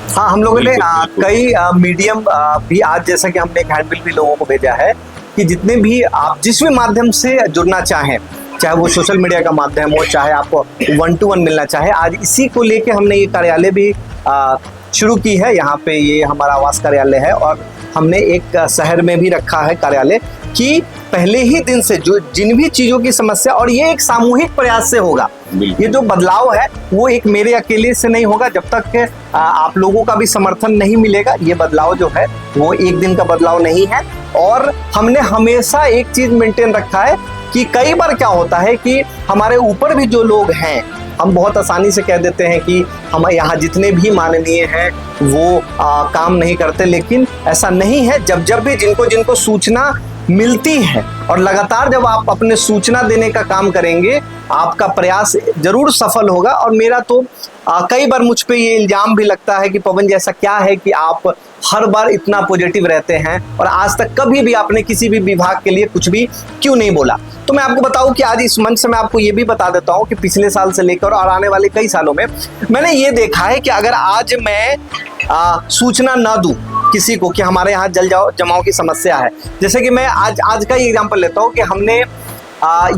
हाँ, हम लोगों ने कई मीडियम भी आज, जैसा कि हमने एक हैंडबिल भी लोगों को भेजा है कि जितने भी आप जिस भी माध्यम से जुड़ना चाहें, चाहे वो सोशल मीडिया का माध्यम हो, चाहे आपको 1-to-1 मिलना चाहे, आज इसी को लेके हमने ये कार्यालय भी शुरू की है। यहाँ पे ये हमारा आवास कार्यालय है और हमने एक शहर में भी रखा है कार्यालय कि पहले ही दिन से जो जिन भी चीज़ों की समस्या, और ये एक सामूहिक प्रयास से होगा। ये जो बदलाव है वो एक मेरे अकेले से नहीं होगा, जब तक आप लोगों का भी समर्थन नहीं मिलेगा ये बदलाव जो है वो एक दिन का बदलाव नहीं है। और हमने हमेशा एक चीज़ मेंटेन रखा है कि कई बार क्या होता है कि हमारे ऊपर भी जो लोग हैं, हम बहुत आसानी से कह देते हैं कि हम यहाँ जितने भी माननीय हैं वो काम नहीं करते, लेकिन ऐसा नहीं है। जब जब भी जिनको जिनको सूचना मिलती है और लगातार जब आप अपने सूचना देने का काम करेंगे, आपका प्रयास जरूर सफल होगा। और मेरा तो कई बार मुझ पे ये इल्जाम भी लगता है कि पवन जी ऐसा क्या है कि आप हर बार इतना पॉजिटिव रहते हैं और आज तक कभी भी आपने किसी भी विभाग के लिए कुछ भी क्यों नहीं बोला। तो मैं आपको बताऊं कि आज इस मंच से मैं आपको ये भी बता देता हूं कि पिछले साल से लेकर और आने वाले कई सालों में मैंने ये देखा है कि अगर आज मैं सूचना ना दूं किसी को कि हमारे यहाँ जल जमाव की समस्या है, जैसे कि मैं आज का ही एग्जाम्पल लेता हूँ कि हमने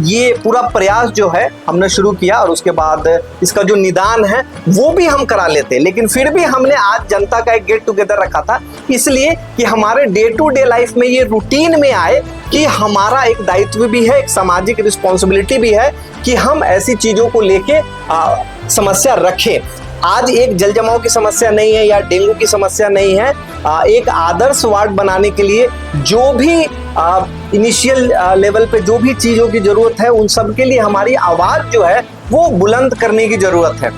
ये पूरा प्रयास जो है हमने शुरू किया और उसके बाद इसका जो निदान है वो भी हम करा लेते, लेकिन फिर भी हमने आज जनता का एक गेट टुगेदर रखा था, इसलिए कि हमारे डे टू डे लाइफ में ये रूटीन में आए कि हमारा एक दायित्व भी है, एक सामाजिक रिस्पॉन्सिबिलिटी भी है कि हम ऐसी चीज़ों को लेके समस्या रखें। आज एक जल जमाव की समस्या नहीं है या डेंगू की समस्या नहीं है, एक आदर्श वार्ड बनाने के लिए जो भी इनिशियल लेवल पे जो भी चीज़ों की ज़रूरत है उन सब के लिए हमारी आवाज़ जो है वो बुलंद करने की ज़रूरत है।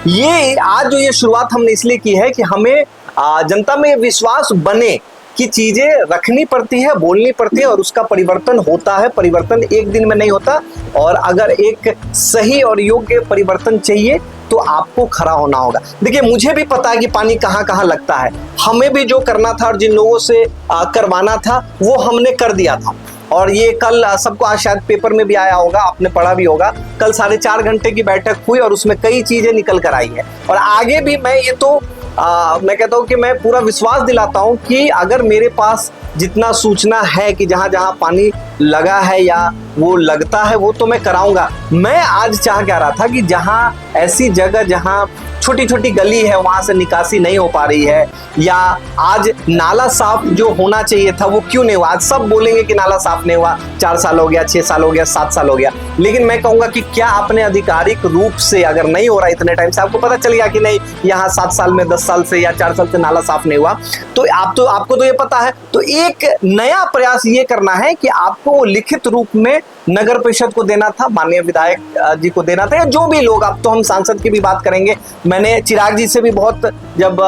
ये आज जो ये शुरुआत हमने इसलिए की है कि हमें जनता में विश्वास बने कि चीज़ें रखनी पड़ती है, बोलनी पड़ती है और उसका परिवर्तन होता है। परिवर्तन एक दिन में नहीं होता और अगर एक सही और योग्य परिवर्तन चाहिए तो आपको खड़ा होना होगा। देखिए, मुझे भी पता है कि पानी कहाँ कहाँ लगता है, हमें भी जो करना था और जिन लोगों से करवाना था वो हमने कर दिया था। और ये कल सबको आज शायद पेपर में भी आया होगा, आपने पढ़ा भी होगा, कल 4.5 घंटे की बैठक हुई और उसमें कई चीज़ें निकल कर आई है। और आगे भी मैं ये तो मैं कहता हूँ कि मैं पूरा विश्वास दिलाता हूँ कि अगर मेरे पास जितना सूचना है कि जहाँ जहाँ पानी लगा है या वो लगता है वो तो मैं कराऊंगा। मैं आज चाह क्या रहा था कि जहाँ ऐसी जगह जहाँ छोटी छोटी गली है वहाँ से निकासी नहीं हो पा रही है, या आज नाला साफ जो होना चाहिए था वो क्यों नहीं हुआ। आज सब बोलेंगे कि नाला साफ नहीं हुआ, 4 साल हो गया, 6 साल हो गया, 7 साल हो गया, लेकिन मैं कहूँगा कि क्या आपने आधिकारिक रूप से अगर नहीं हो रहा इतने टाइम से आपको पता चल गया कि नहीं यहाँ 7 साल में 10 साल से या 4 साल से नाला साफ नहीं हुआ, तो आपको तो ये पता है। तो एक नया प्रयास ये करना है कि आपको वो लिखित रूप में नगर परिषद को देना था, माननीय विधायक जी को देना था, या जो भी लोग, अब तो हम सांसद की भी बात करेंगे। मैंने चिराग जी से भी बहुत, जब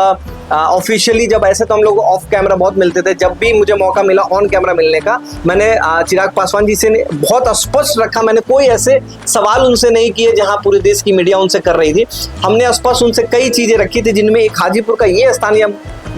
ऑफिशियली जब ऐसे तो हम लोग ऑफ कैमरा बहुत मिलते थे, जब भी मुझे मौका मिला ऑन कैमरा मिलने का, मैंने चिराग पासवान जी से बहुत स्पष्ट रखा। मैंने कोई ऐसे सवाल उनसे नहीं किए जहां पूरे देश की मीडिया उनसे कर रही थी। हमने स्पष्ट उनसे कई चीजें रखी थी, जिनमें एक हाजीपुर का ये स्थानीय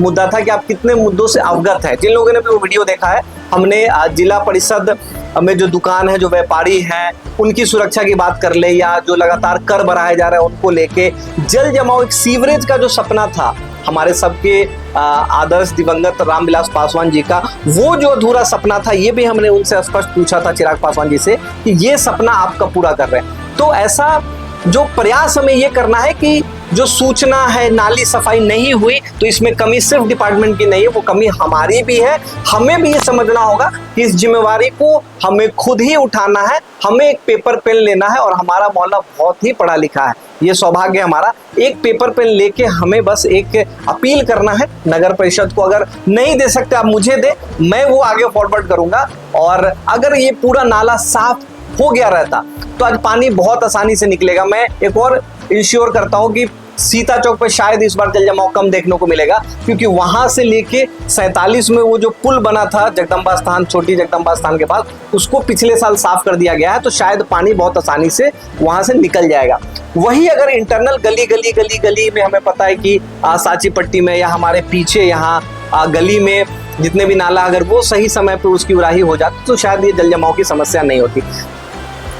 मुद्दा था कि आप कितने मुद्दों से अवगत है। जिन लोगों ने भी वो वीडियो देखा है, हमने जिला परिषद में जो दुकान है, जो व्यापारी हैं, उनकी सुरक्षा की बात कर ले, या जो लगातार कर बढ़ाए जा रहे हैं उनको लेके, जल जमाव, एक सीवरेज का जो सपना था हमारे सबके आदर्श दिवंगत रामविलास पासवान जी का, वो जो अधूरा सपना था, ये भी हमने उनसे स्पष्ट पूछा था चिराग पासवान जी से कि ये सपना आपका पूरा कर रहे हैं। तो ऐसा जो प्रयास हमें ये करना है कि जो सूचना है, नाली सफाई नहीं हुई तो इसमें कमी सिर्फ डिपार्टमेंट की नहीं है, वो कमी हमारी भी है। हमें भी ये समझना होगा कि इस जिम्मेवारी को हमें खुद ही उठाना है, हमें एक पेपर पेन लेना है। और हमारा मोहल्ला बहुत ही पढ़ा लिखा है, ये सौभाग्य हमारा। एक पेपर पेन लेके हमें बस एक अपील करना है नगर परिषद को। अगर नहीं दे सकते आप मुझे दे, मैं वो आगे फॉरवर्ड करूंगा। और अगर ये पूरा नाला साफ हो गया रहता तो आज पानी बहुत आसानी से निकलेगा। मैं एक और इंश्योर करता हूँ कि सीता चौक पे शायद इस बार जल जमाव कम देखने को मिलेगा, क्योंकि वहां से लेके 47 में वो जो पुल बना था जगदम्बा स्थान, छोटी जगदम्बा स्थान के पास, उसको पिछले साल साफ कर दिया गया है, तो शायद पानी बहुत आसानी से वहां से निकल जाएगा। वही अगर इंटरनल गली में हमें पता है कि सांची पट्टी में या हमारे पीछे यहाँ गली में जितने भी नाला, अगर वो सही समय पर उसकी उड़ाही हो जाती तो शायद ये जल जमाव की समस्या नहीं होती।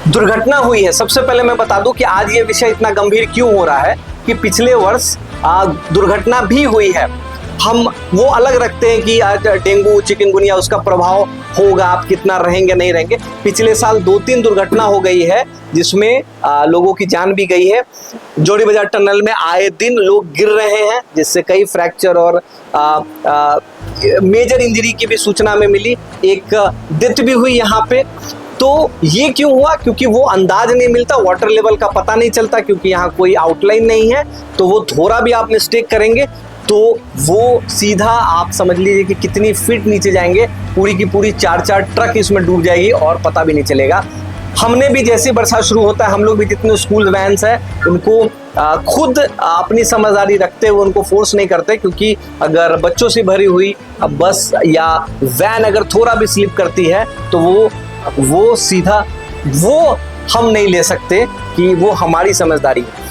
दुर्घटना हुई है। सबसे पहले मैं बता दूं कि आज ये विषय इतना गंभीर क्यों हो रहा है। कि पिछले वर्ष दुर्घटना भी हुई है। हम वो अलग रखते हैं कि डेंगू चिकनगुनिया उसका प्रभाव होगा, आप कितना रहेंगे नहीं रहेंगे। पिछले साल 2-3 दुर्घटना हो गई है जिसमें लोगों की जान भी गई है। जोड़ी बाजार टनल में आए दिन लोग गिर रहे हैं, जिससे कई फ्रैक्चर और मेजर इंजरी की भी सूचना में मिली। एक डेथ भी हुई यहाँ पे। तो ये क्यों हुआ? क्योंकि वो अंदाज नहीं मिलता, वाटर लेवल का पता नहीं चलता, क्योंकि यहाँ कोई आउटलाइन नहीं है। तो वो थोड़ा भी आप मिस्टेक करेंगे तो वो सीधा आप समझ लीजिए कि कितनी फीट नीचे जाएंगे, पूरी की पूरी 4-4 ट्रक इसमें डूब जाएगी और पता भी नहीं चलेगा। हमने भी जैसे बरसात शुरू होता है, हम लोग भी जितने स्कूल वैन्स हैं उनको खुद अपनी समझदारी रखते हुए उनको फोर्स नहीं करते, क्योंकि अगर बच्चों से भरी हुई बस या वैन अगर थोड़ा भी स्लिप करती है तो वो सीधा वो हम नहीं ले सकते कि वो हमारी समझदारी है।